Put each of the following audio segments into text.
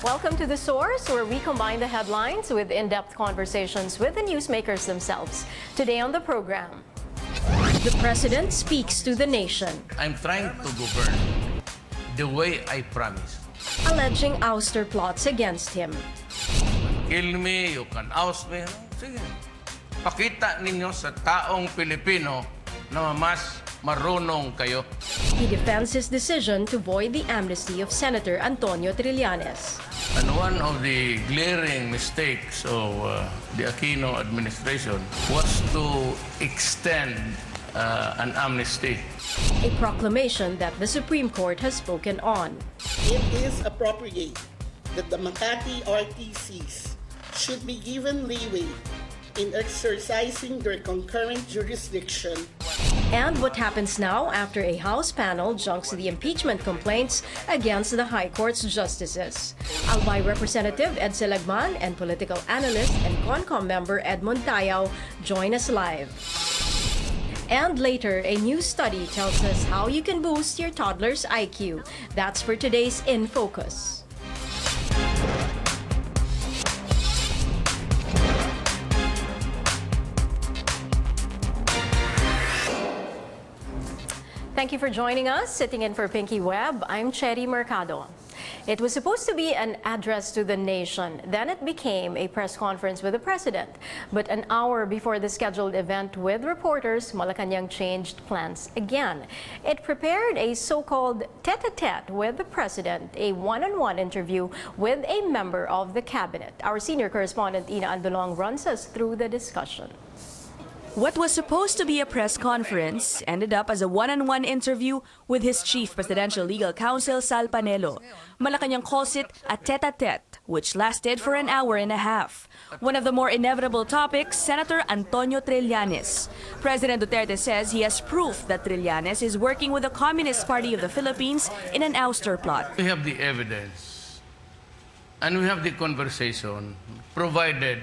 Welcome to The Source, where we combine the headlines with in-depth conversations with the newsmakers themselves. Today on the program, the President speaks to the nation. I'm trying to govern the way I promised. Alleging ouster plots against him. Kill me, you can oust me. Sige. Pakita ninyo sa taong Pilipino na mas marunong kayo. He defends his decision to void the amnesty of Senator Antonio Trillanes. And one of the glaring mistakes of the Aquino administration was to extend an amnesty. A proclamation that the Supreme Court has spoken on. It is appropriate that the Makati RTCs should be given leeway in exercising their concurrent jurisdiction. And what happens now after a House panel junks the impeachment complaints against the High Court's justices. Albay Representative Edcel Lagman and political analyst and ConCom member Edmund Tayao join us live. And later, a new study tells us how you can boost your toddler's IQ. That's for today's In Focus. Thank you for joining us. Sitting in for Pinky Webb, I'm Cherry Mercado. It was supposed to be an address to the nation. Then it became a press conference with the president. But an hour before the scheduled event with reporters, Malacanang changed plans again. It prepared a so-called tete-a-tete with the president, a one-on-one interview with a member of the cabinet. Our senior correspondent, Ina Andolong, runs us through the discussion. What was supposed to be a press conference ended up as a one-on-one interview with his chief presidential legal counsel, Sal Panelo. Malacanang calls it a tete-a-tete, which lasted for an hour and a half. One of the more inevitable topics, Senator Antonio Trillanes. President Duterte says he has proof that Trillanes is working with the Communist Party of the Philippines in an ouster plot. We have the evidence and we have the conversation provided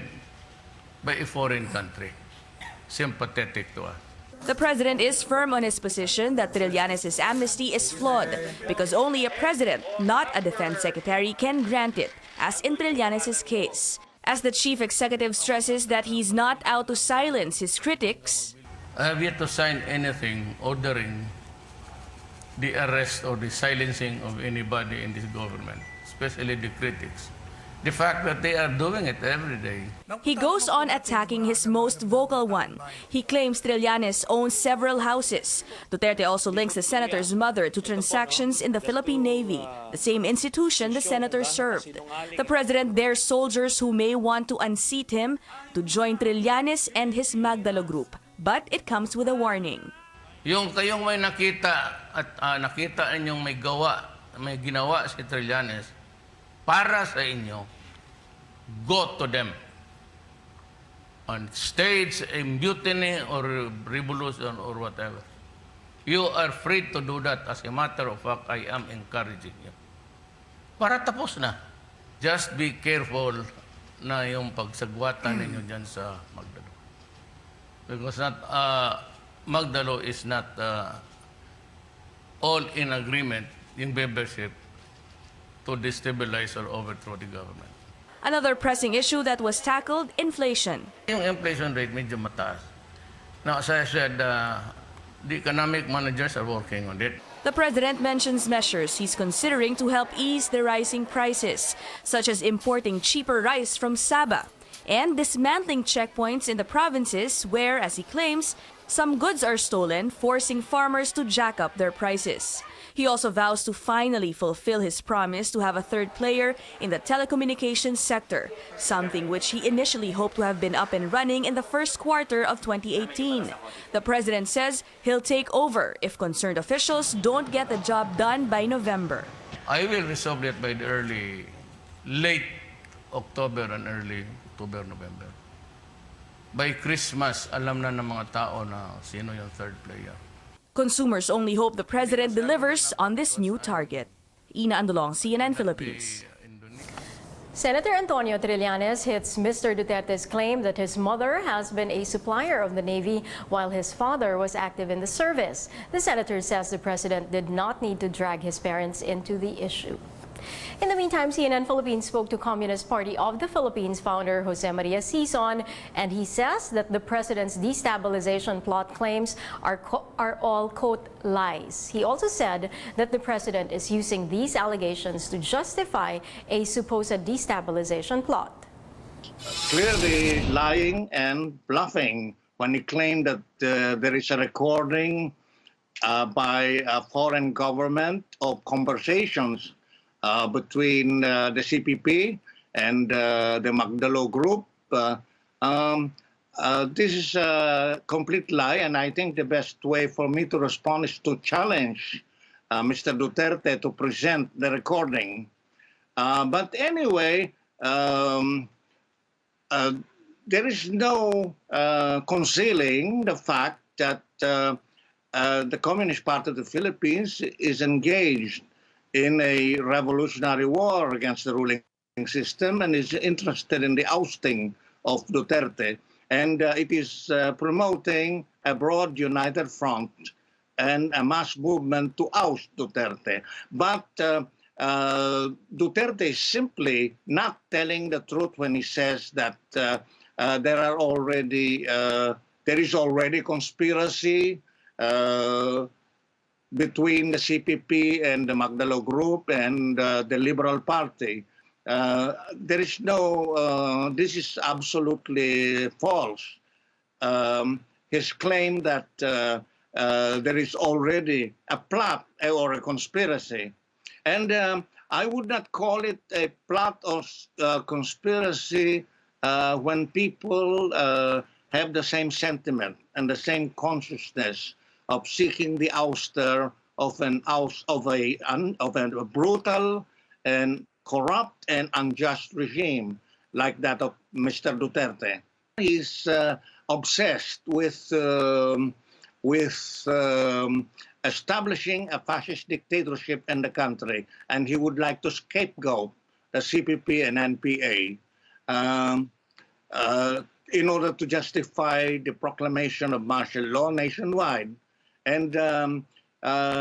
by a foreign country, sympathetic to us. The president is firm on his position that Trillanes' amnesty is flawed because only a president, not a defense secretary, can grant it, as in Trillanes' case. As the chief executive stresses that he's not out to silence his critics, I have yet to sign anything ordering the arrest or the silencing of anybody in this government, especially the critics. The fact that they are doing it every day. He goes on attacking his most vocal one. He claims Trillanes owns several houses. Duterte also links the senator's mother to transactions in the Philippine Navy, the same institution the senator served. The president dares soldiers who may want to unseat him to join Trillanes and his Magdalo group. But it comes with a warning. Yung kayong may nakita at nakita ninyong may ginawa si Trillanes, para sa inyo, go to them on stage, a mutiny or revolution or whatever. You are free to do that. As a matter of fact, I am encouraging you. Para tapos na. Just be careful na yung pagsagwatan ninyo dyan sa Magdalo. Because Magdalo is not all in agreement in membership to destabilize or overthrow the government. Another pressing issue that was tackled, inflation. Yung inflation rate medyo mataas. Now, as I said, the economic managers are working on it. The president mentions measures he's considering to help ease the rising prices, such as importing cheaper rice from Sabah and dismantling checkpoints in the provinces where, as he claims, some goods are stolen, forcing farmers to jack up their prices. He also vows to finally fulfill his promise to have a third player in the telecommunications sector, something which he initially hoped to have been up and running in the first quarter of 2018. The president says he'll take over if concerned officials don't get the job done by November. I will resolve it by the late October and early October, November. By Christmas, alam na ng mga tao na sino yung third player. Consumers only hope the president delivers on this new target. Ina Andolong, CNN Philippines. Senator Antonio Trillanes hits Mr. Duterte's claim that his mother has been a supplier of the Navy while his father was active in the service. The senator says the president did not need to drag his parents into the issue. In the meantime, CNN Philippines spoke to Communist Party of the Philippines founder Jose Maria Sison, and he says that the president's destabilization plot claims are all, quote, lies. He also said that the president is using these allegations to justify a supposed destabilization plot. Clearly lying and bluffing when he claimed that there is a recording by a foreign government of conversations between the CPP and the Magdalo Group. This is a complete lie, and I think the best way for me to respond is to challenge Mr. Duterte to present the recording. But anyway, there is no concealing the fact that the Communist Party of the Philippines is engaged in a revolutionary war against the ruling system and is interested in the ousting of Duterte. And it is promoting a broad united front and a mass movement to oust Duterte. But Duterte is simply not telling the truth when he says that there is already conspiracy between the CPP and the Magdalo Group and the Liberal Party. There is no, this is absolutely false. His claim that there is already a plot or a conspiracy. And I would not call it a plot or conspiracy when people have the same sentiment and the same consciousness of seeking the ouster of a brutal and corrupt and unjust regime like that of Mr. Duterte. He's obsessed with establishing a fascist dictatorship in the country, and he would like to scapegoat the CPP and NPA in order to justify the proclamation of martial law nationwide. And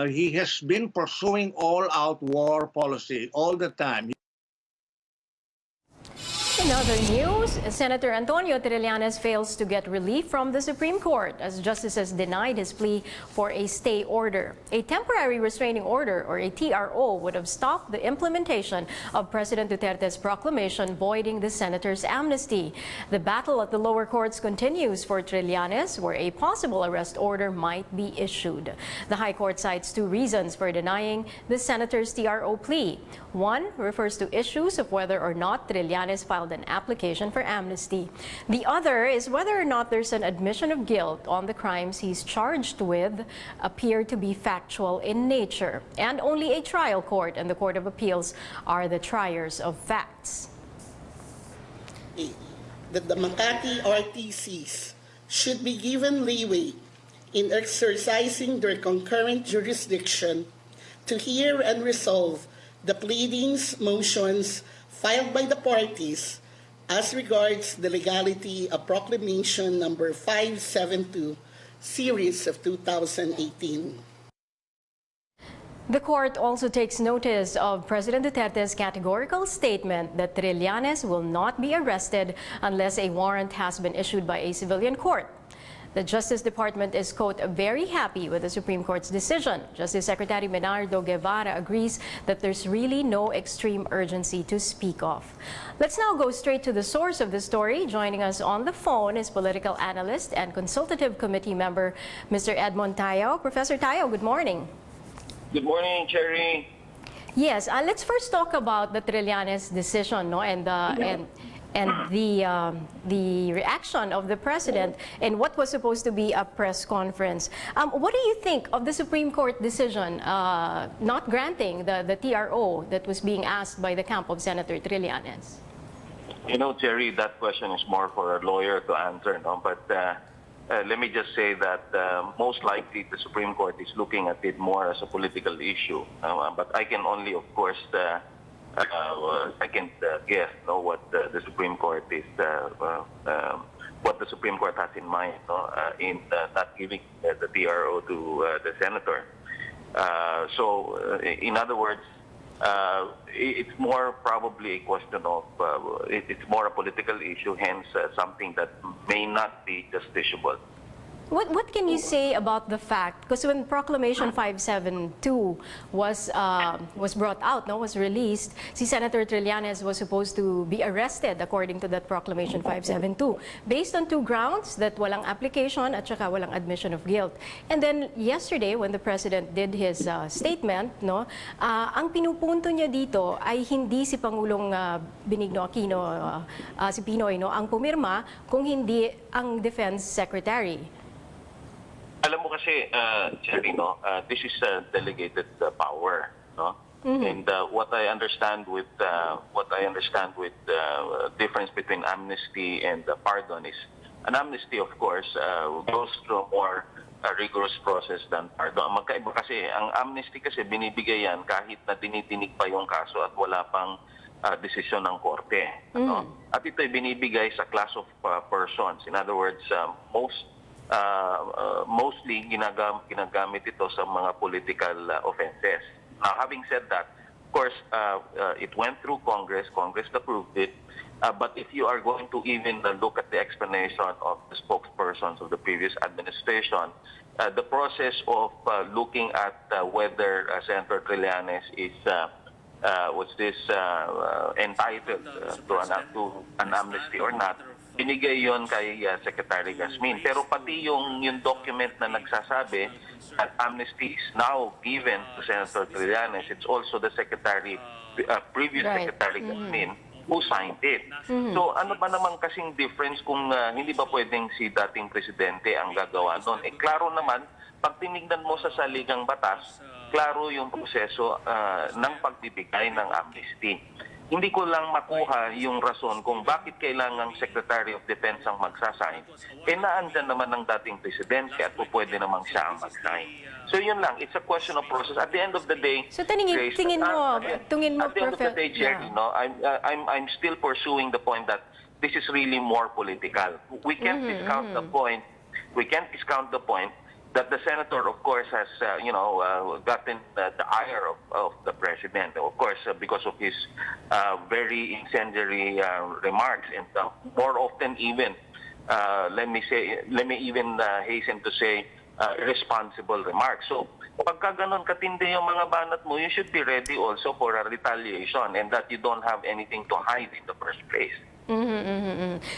he has been pursuing all-out war policy all the time. In other news, Senator Antonio Trillanes fails to get relief from the Supreme Court as justices denied his plea for a stay order. A temporary restraining order, or a TRO, would have stopped the implementation of President Duterte's proclamation voiding the senator's amnesty. The battle at the lower courts continues for Trillanes, where a possible arrest order might be issued. The High Court cites two reasons for denying the senator's TRO plea. One refers to issues of whether or not Trillanes filed an application for amnesty. The other is whether or not there's an admission of guilt on the crimes he's charged with appear to be factual in nature. And only a trial court and the Court of Appeals are the triers of facts. That the Makati RTCs should be given leeway in exercising their concurrent jurisdiction to hear and resolve the pleadings, motions filed by the parties as regards the legality of Proclamation number 572, series of 2018. The court also takes notice of President Duterte's categorical statement that Trillanes will not be arrested unless a warrant has been issued by a civilian court. The Justice Department is, quote, very happy with the Supreme Court's decision. Justice Secretary Menardo Guevara agrees that there's really no extreme urgency to speak of. Let's now go straight to the source of the story. Joining us on the phone is political analyst and consultative committee member, Mr. Edmund Tayao. Professor Tayao, good morning. Good morning, Cherry. Yes, let's first talk about the Trillanes decision, no, and the reaction of the president in what was supposed to be a press conference. What do you think of the Supreme Court decision not granting the TRO that was being asked by the camp of Senator Trillanes? You know, Cherry, that question is more for a lawyer to answer, no? But let me just say that most likely the Supreme Court is looking at it more as a political issue. But I can only, of course, second guess what the Supreme Court is, what the Supreme Court has in mind in not giving the TRO to the senator. So, in other words, it's more probably a question of, it's more a political issue, hence something that may not be justiciable. What can you say about the fact, because when Proclamation 572 was brought out, was released, si Senator Trillanes was supposed to be arrested according to that Proclamation 572 based on 2 grounds, that walang application at saka walang admission of guilt. And then yesterday when the President did his statement, ang pinupunto niya dito ay hindi si Pangulong Benigno Aquino, si Pinoy, ang pumirma, kung hindi ang Defense Secretary. Alam mo kasi, Cherry, this is a delegated power, no? And what I understand with difference between amnesty and pardon is, an amnesty, of course, goes through a more rigorous process than pardon. Magkaiba kasi, ang amnesty kasi binibigay yan kahit na dinidinig pa yung kaso at wala pang desisyon ng korte. At ito ay binibigay sa class of persons. In other words, mostly ginagamit ito sa mga political offenses. Now, having said that, of course, it went through Congress approved it, but if you are going to even look at the explanation of the spokespersons of the previous administration, the process of looking at whether Senator Trillanes is entitled to an amnesty or not, binigay yon kay Secretary Gasmin. Pero pati yung document na nagsasabi that amnesty is now given to Senator Trillanes, it's also the previous Secretary Gasmin who signed it. So ano ba naman kasing difference kung hindi ba pwedeng si dating presidente ang gagawa nun? Klaro naman, pag tinignan mo sa saligang batas, klaro yung proseso ng pagbibigay ng amnesty. Hindi ko lang makuha yung rason kung bakit kailangang Secretary of Defense ang magsasign. Naandyan naman ng dating presidente at pwede namang siya ang mag-sign. So yun lang, it's a question of process. At the end of the day, so tingin mo, at the end of the day, Jerry, I'm still pursuing the point that this is really more political. We can't discount the point. We can't discount the point that the senator, of course, has gotten the ire of the president, of course, because of his very incendiary remarks, and more often even, let me even hasten to say, irresponsible remarks. So, pagka ganon katindi yung mga banat mo, you should be ready also for a retaliation, and that you don't have anything to hide in the first place.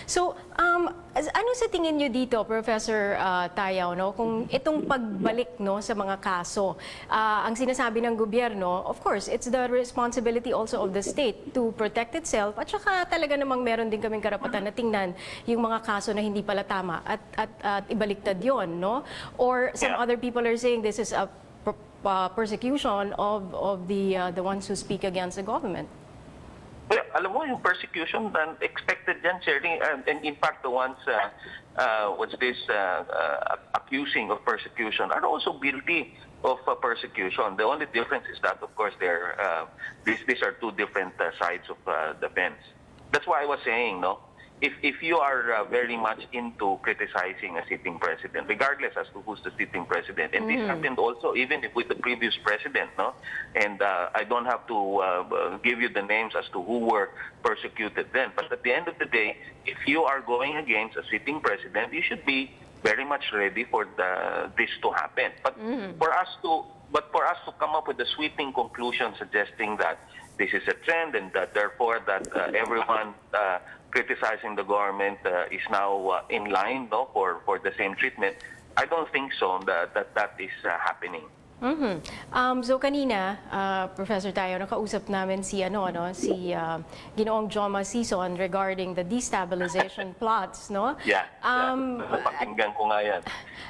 So, ano sa tingin nyo dito, Professor Tayao, kung itong pagbalik sa mga kaso, ang sinasabi ng gobyerno, of course, it's the responsibility also of the state to protect itself, at saka talaga namang meron din kaming karapatan na tingnan yung mga kaso na hindi pala tama at ibaliktad yon, Or some other people are saying this is a persecution of the ones who speak against the government. Well, alam mo, yung persecution, expected yan, Cherry, and in fact, the ones accusing of persecution are also guilty of persecution. The only difference is that, of course, these are 2 different sides of the fence. That's why I was saying, if you are very much into criticizing a sitting president, regardless as to who's the sitting president, and this happened also even with the previous president, and I don't have to give you the names as to who were persecuted then, but at the end of the day, if you are going against a sitting president, you should be very much ready for this to happen. But for us to come up with a sweeping conclusion suggesting that this is a trend and that therefore that everyone criticizing the government is now in line for the same treatment, I don't think so that is happening. So kanina, Professor Tayao, nakausap namin si Ginoong Joma Sison regarding the destabilization plots, Yeah. Napakinggan ko nga yan.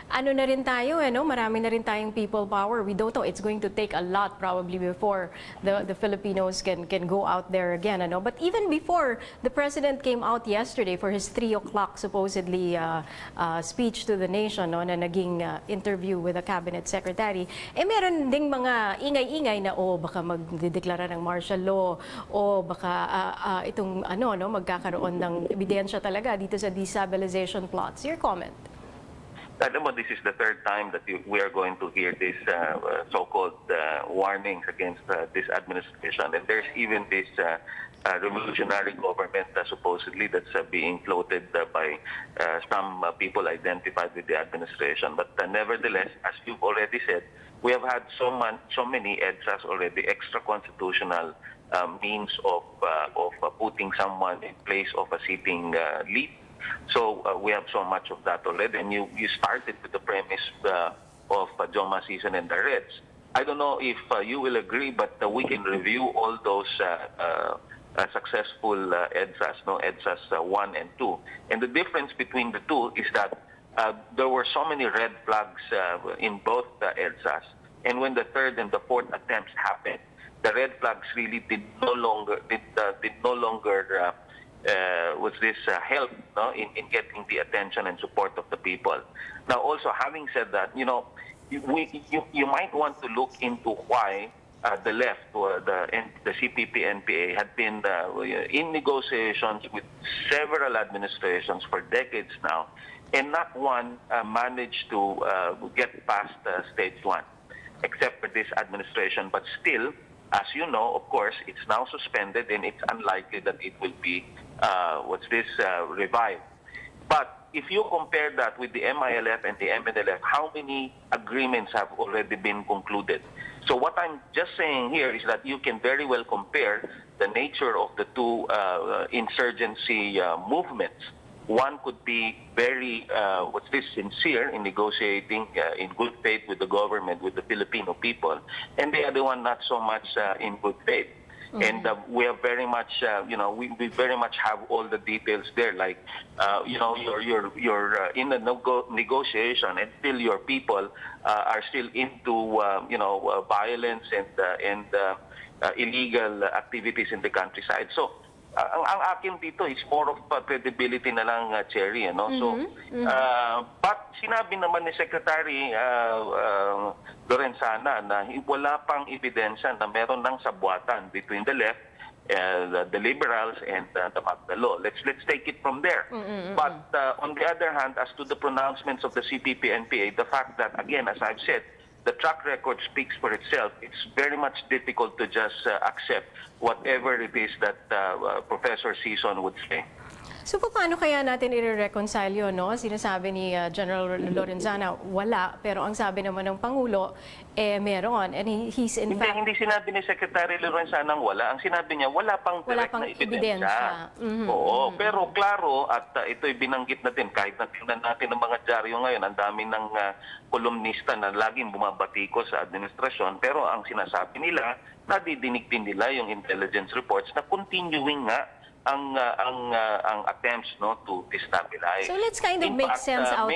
Ano na rin tayo, marami na rin tayong people power. We don't know, it's going to take a lot probably before the Filipinos can go out there again, But even before the President came out yesterday for his 3 o'clock supposedly speech to the nation, na naging interview with the Cabinet Secretary, meron ding mga ingay-ingay na baka magdedeklara ng martial law o baka itong magkakaroon ng ebidensya talaga dito sa destabilization plots. Your comment? Alam mo, this is the third time that we are going to hear this so-called warnings against this administration. And there's even this revolutionary government supposedly that's being floated by some people identified with the administration. But nevertheless, as you've already said, we have had so many EDSAs already, extra-constitutional means of putting someone in place of a sitting lead. So we have so much of that already. And you started with the premise of Joma Sison and the Reds. I don't know if you will agree, but we can review all those successful EDSAs, EDSAs 1 and 2. And the difference between the two is that there were so many red flags in both the EDSAs. And when the third and the fourth attempts happened, the red flags really did no longer help in getting the attention and support of the people. Now, also having said that, you might want to look into why the left or the CPP-NPA had been in negotiations with several administrations for decades now, and not one managed to get past stage 1, except for this administration. But still, as you know, of course, it's now suspended, and it's unlikely that it will be revived. But if you compare that with the MILF and the MNLF, how many agreements have already been concluded? So what I'm just saying here is that you can very well compare the nature of the two insurgency movements. One could be very sincere in negotiating in good faith with the government, with the Filipino people, and the other one not so much in good faith. And we are very much, we very much have all the details there. Like, you're in a negotiation, and still your people are still into, violence and illegal activities in the countryside. So, ang akin dito is more of credibility na lang, Cherry, So, but sinabi naman ni Secretary Lorenzana na wala pang ebidensya na meron ng sabwatan between the left, the liberals, and the Magdalo. Let's take it from there. But on the other hand, as to the pronouncements of the CPP-NPA, the fact that, again, as I've said, the track record speaks for itself. It's very much difficult to just accept whatever it is that Professor Sison would say. So paano kaya natin i-reconcile yun, no? Sinasabi ni General Lorenzana, wala. Pero ang sabi naman ng Pangulo, meron. And he's in fact... Hindi sinabi ni Secretary Lorenzana wala. Ang sinabi niya, wala pang direct na ebidensya. Oo, pero klaro, at ito'y binanggit natin, kahit natingnan natin ng mga dyaryo ngayon, ang dami ng kolumnista na laging bumabatiko sa administrasyon, pero ang sinasabi nila, nadidinig din nila yung intelligence reports na continuing nga ang attempts to destabilize. So let's kind of make sense out of...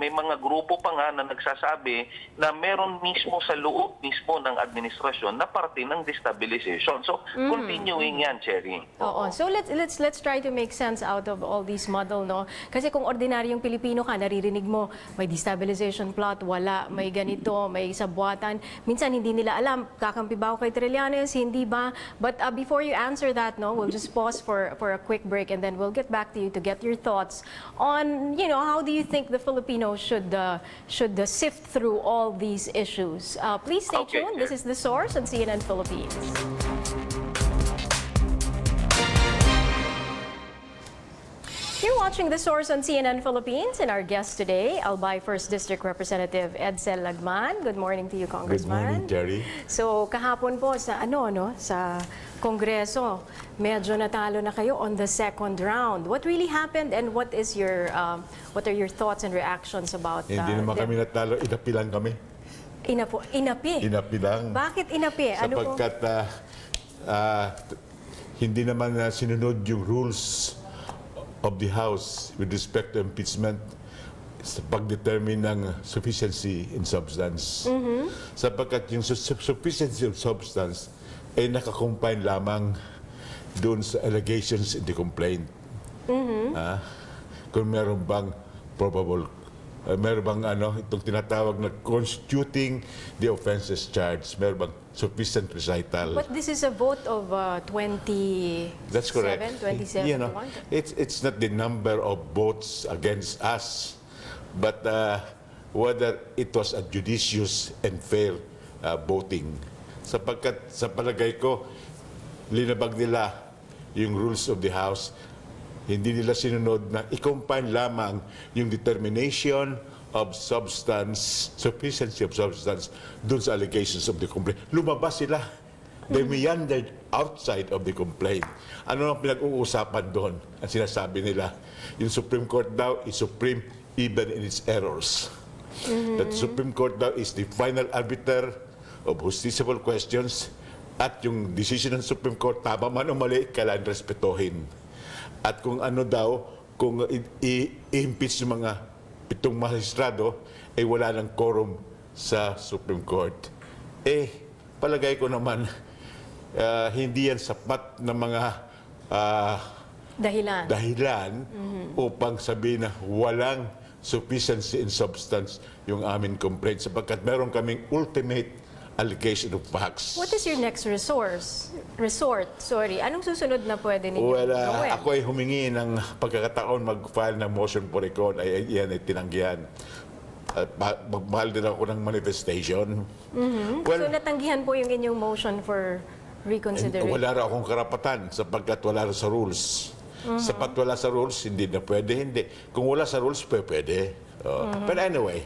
May mga grupo pa nga na nagsasabi na meron mismo sa loob mismo ng administrasyon na parte ng destabilization. So continuing yan, Cherry. Oo. So let's try to make sense out of all these muddle, no? Kasi kung ordinaryong Pilipino ka, naririnig mo may destabilization plot, wala, may ganito, may sabwatan. Minsan hindi nila alam, kakampi ba ako kay Trillanes, hindi ba? But before you answer that, no, we'll just pause for a quick break, and then we'll get back to you to get your thoughts on, how do you think the Filipinos should sift through all these issues. Please stay tuned. This is The Source on CNN Philippines. You're watching The Source on CNN Philippines, and our guest today, Albay 1st District Representative Edcel Lagman. Good morning to you, Congressman. Good morning, Jerry. So, kahapon po sa sa Kongreso, medyo natalo na kayo on the second round. What really happened, and what are your thoughts and reactions about Hindi naman kami natalo, inapi lang kami. Inapi? Inapi lang. Bakit inapi? Sapagkat hindi naman sinunod yung rules of the House with respect to impeachment sa pag-determine ng sufficiency in substance. Sapagkat yung sufficiency of substance ay nakakompine lamang doon sa allegations in the complaint. Kung meron bang probable, meron bang itong tinatawag na constituting the offenses charged, meron bang sufficient recital. But this is a vote of 27, That's correct. 27 to 1. It's not the number of votes against us, but whether it was a judicious and fair voting. Sapagkat sa palagay ko, linabag nila yung rules of the House, hindi nila sinunod na i-combine lamang yung determination of substance, sufficiency of substance, dun sa allegations of the complaint. Lumabas sila. They meandered outside of the complaint. Ano ang pinag-uusapan doon? Ang sinasabi nila, yung Supreme Court daw is supreme even in its errors. That the Supreme Court daw is the final arbiter of justiciable questions, at yung decision ng Supreme Court, tama man o mali, kailangan respetuhin. At kung ano daw, kung i-impeach yung mga 7 magistrado, wala ng quorum sa Supreme Court. Palagay ko naman, hindi yan sapat na mga dahilan upang sabihin na walang sufficiency in substance yung aming complaint, sapagkat meron kaming ultimate allegation of facts. What is your next resort? Anong susunod na pwede ninyo gawin? Ako ay humingi ng pagkakataon mag-file ng motion for recall, yan ay tinanggihan. Magmahal din ako ng manifestation. So natanggihan po yung inyong motion for reconsideration? Wala raw akong karapatan sapagkat wala raw sa rules. Sapat wala sa rules, hindi na pwede, hindi. Kung wala sa rules, pwede. But anyway,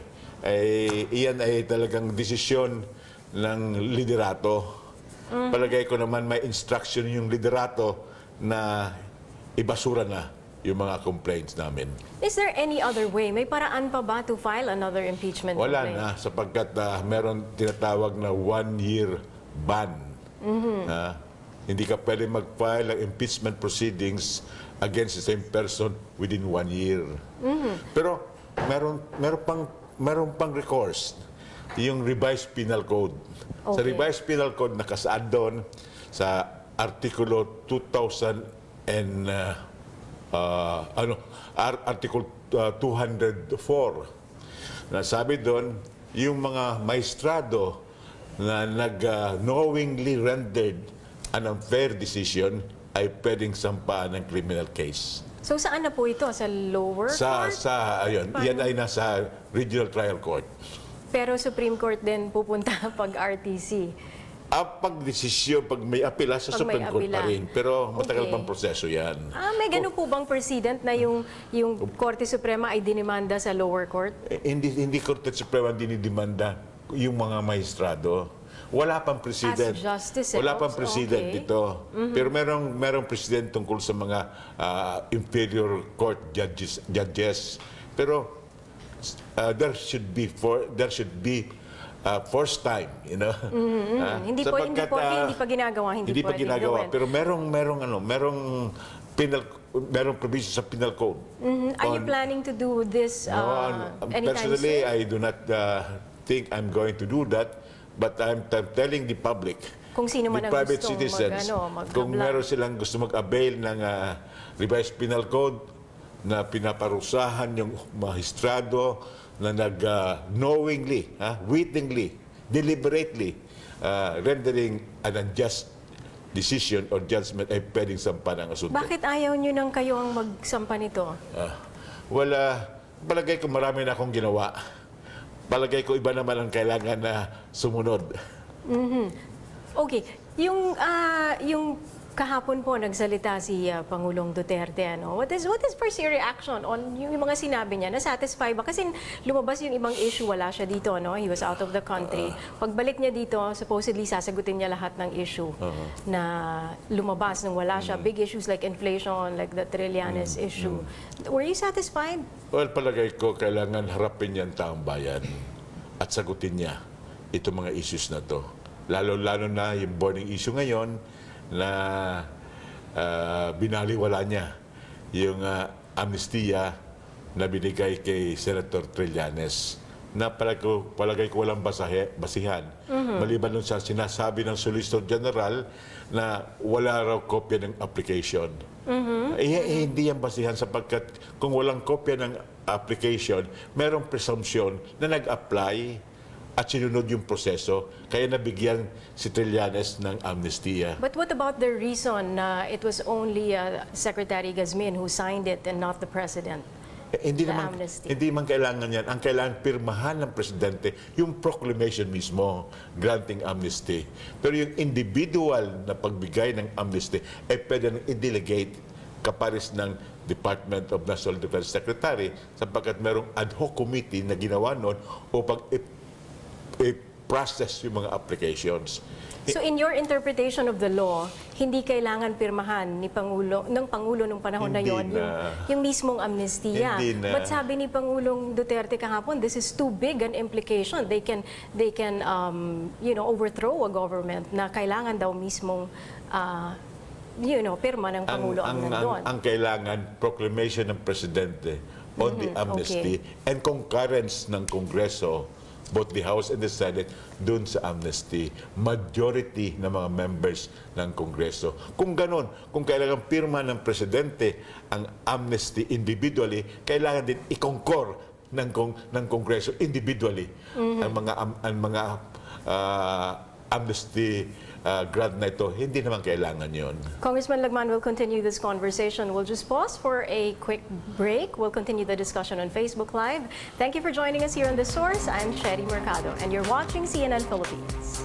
iyan ay talagang desisyon ng liderato. Palagay ko naman may instruction yung liderato na ibasura na yung mga complaints namin. Is there any other way? May paraan pa ba to file another impeachment Wala complaint? na, sapagkat meron tinatawag na 1-year ban. Hindi ka pwede mag-file ng impeachment proceedings against the same person within 1 year. Pero meron pang recourse, yung revised penal code. Okay. Sa revised penal code, nakasaad doon sa Artikulo 2000 and Article 204. Nasabi doon, yung mga maestrado na knowingly rendered an unfair decision ay pwedeng sampaan ng criminal case. So saan na po ito? Sa lower court? Yan ay nasa regional trial court. Pero Supreme Court din pupunta pag RTC? Pag desisyon, pag may apila, sa Supreme Court pa rin. Pero matagal pang proseso yan. May ganun po bang precedent na yung Korte Suprema ay dinimanda sa lower court? Hindi Korte Suprema dinidemanda yung mga maestrado. Wala pang president. As justice, Wala pang president dito. Pero merong president tungkol sa mga inferior court judges. Pero there should be first time, you know. Hindi pa ginagawa. Hindi pa ginagawa. Pero merong provision sa penal code. Are you planning to do this anytime Personally, soon? I do not think I'm going to do that. But I'm telling the public, kung sino man the ang private gustong citizens, kung meron silang gusto mag-avail ng revised penal code na pinaparusahan yung magistrado na knowingly, wittingly, deliberately rendering an unjust decision or judgment, ay pwedeng sampa ng asunto. Bakit ayaw nyo nang kayo ang magsampa nito? Palagay ko marami na akong ginawa. Palagay ko iba naman ang kailangan na sumunod. Okay. Yung kahapon po nagsalita si Pangulong Duterte. What is first your reaction on yung mga sinabi niya? Na-satisfy ba? Kasi lumabas yung ibang issue, wala siya dito. He was out of the country. Pagbalik niya dito, supposedly sasagutin niya lahat ng issue na lumabas nung wala siya. Big issues like inflation, like the Trillanes issue. Were you satisfied? Well, palagay ko kailangan harapin niya ang taong bayan at sagutin niya itong mga issues na to. Lalo-lalo na yung burning issue ngayon na binaliwala niya yung amnestiya na binigay kay Senator Trillanes na palagay ko walang basihan. Maliban nun sa sinasabi ng Solicitor General na wala raw kopya ng application. Hindi yan basihan sapagkat kung walang kopya ng application, merong presumption na nag-apply at sinunod yung proseso, kaya nabigyan si Trillanes ng amnestiya. But what about the reason na it was only Secretary Gazmin who signed it and not the President? amnesty. Hindi man kailangan yan. Ang kailangan pirmahan ng presidente yung proclamation mismo, granting amnesty. Pero yung individual na pagbigay ng amnesty, pwede nang i-delegate kapares ng Department of National Defense Secretary sapagkat merong ad hoc committee na ginawa noon upang i-process yung mga applications. So in your interpretation of the law, hindi kailangan pirmahan ng Pangulo nung panahon na yon yung mismong amnestiya. But sabi ni Pangulong Duterte kahapon, this is too big an implication. They can overthrow a government na kailangan daw mismong pirma ng Pangulo ang nandun. Ang kailangan, proclamation ng Presidente on the amnesty and concurrence ng Kongreso, both the House and the Senate, dun sa amnesty. Majority ng mga members ng Kongreso. Kung ganon, kung kailangan pirma ng Presidente ang amnesty individually, kailangan din i-concur ng Kongreso individually ang mga amnesty grant na ito. Hindi naman kailangan yon. Congressman Lagman will continue this conversation. We'll just pause for a quick break. We'll continue the discussion on Facebook Live. Thank you for joining us here on The Source. I'm Sherry Mercado, and you're watching CNN Philippines.